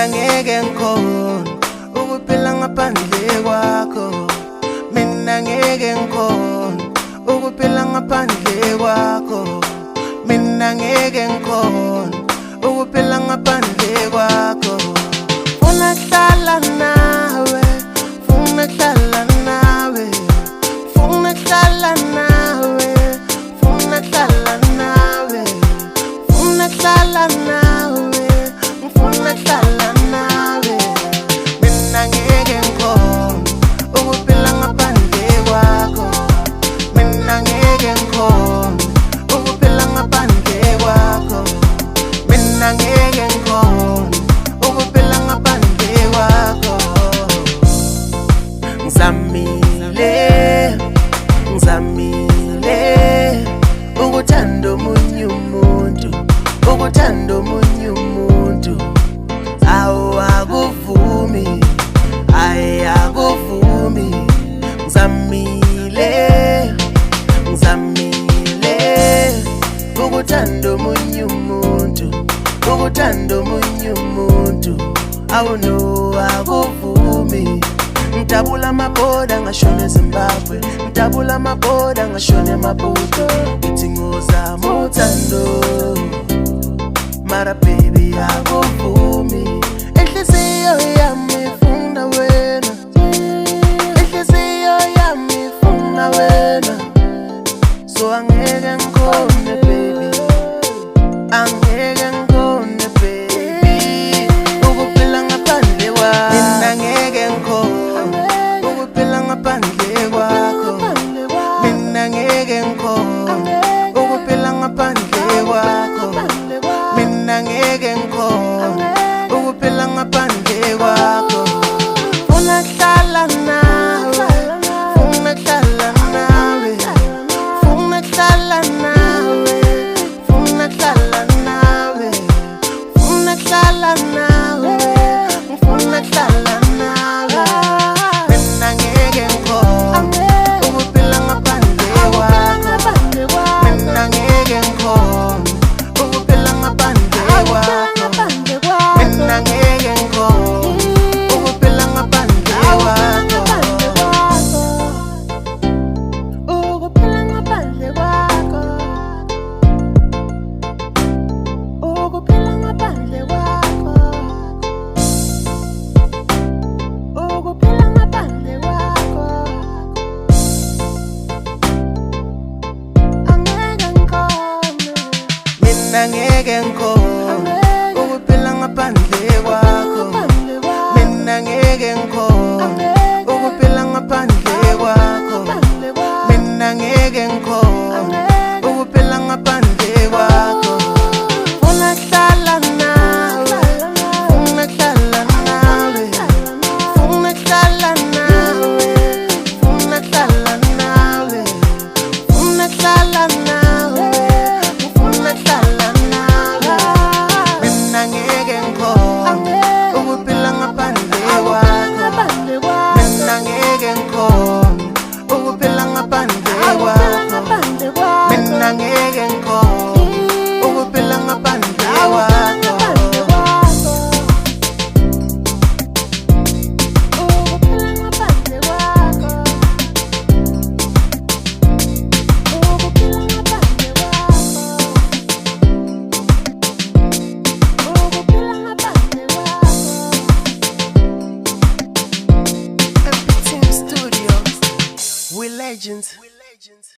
mina ngeke ngikhone ukuphila ngaphandle kwakho. Mina ngeke ngikhone ukuphila ngaphandle kwakho. Mina ngeke ngikhone ukuphila ngaphandle kwakho. Funa kuhlala nawe, funa kuhlala nawe, funa kuhlala nawe, funa kuhlala nawe, funa kuhlala nawe, ngifuna kuhlala nawe. Mina ngeke ngikhone ukuphila ngaphandle kwakho. Mina ngeke ngikhone ukuphila ngaphandle kwakho. Mina ngeke ngikhone ukuphila ngaphandle kwakho. Ngizamile ukuthanda omunye umuntu, ukuthanda omunye umuntu. Awakuvumi, ayakuvumi. Ngizamile ukuthanda omunye umuntu, ukuthanda omunye umuntu. Awuno akuvumi. Ngidabula amabhoda ngashona eZimbabwe, ngidabula amabhoda ngashona eMaputo. Ngithi ngozama uthando, mara baby akuvumi. Inhliziyo yami ifuna wena, inhliziyo yami ifuna wena. So angeke ngikhone baby, angeke ngikhone baby ukuphila ngaphandle kwakho. Mina ngeke ngikhone ukuphila ngaphandle kwakho. Mina ngeke ngikhone ukuphila ngaphandle kwakho. Mina ngeke ngikhone ukuphila ngaphandle kwakho. Funa kuhlala nawe, funa kuhlala nawe, funa kuhlala nawe, funa kuhlala nawe, funa kuhlala nawe, ngifuna kuhlala nawe. Mina ngeke ngikhone ukuphila ngaphandle kwakho. Mina ngeke ngikhone ukuphila ngaphandle kwakho. Mina ngeke ngikhone ukuphila ngaphandle kwakho. Ukuphila ngaphandle kwakho, ukuphila ngaphandle kwakho, ukuphila ngaphandle kwakho. Angeke ngikhone, mina ngeke ngikhone ukuphila ngaphandle kwakho. Mina ngeke ngikhone ukuphila ngaphandle kwakho. Mina ngeke ngikhone ukuphila ngaphandle kwakho. Funa kuhlala nawe, funa kuhlala nawe, funa kuhlala nawe, funa kuhlala nawe, funa kuhlala nawe, ngifuna kuhlala nawe. Mina ngeke ngikhone ukuphila ngaphandle kwakho. Mina ngeke ngikhone ukuphila ngaphandle kwakho. Mina ngeke ngikhone ukuphila ngaphandle kwakho. MP Team Studios, we legends.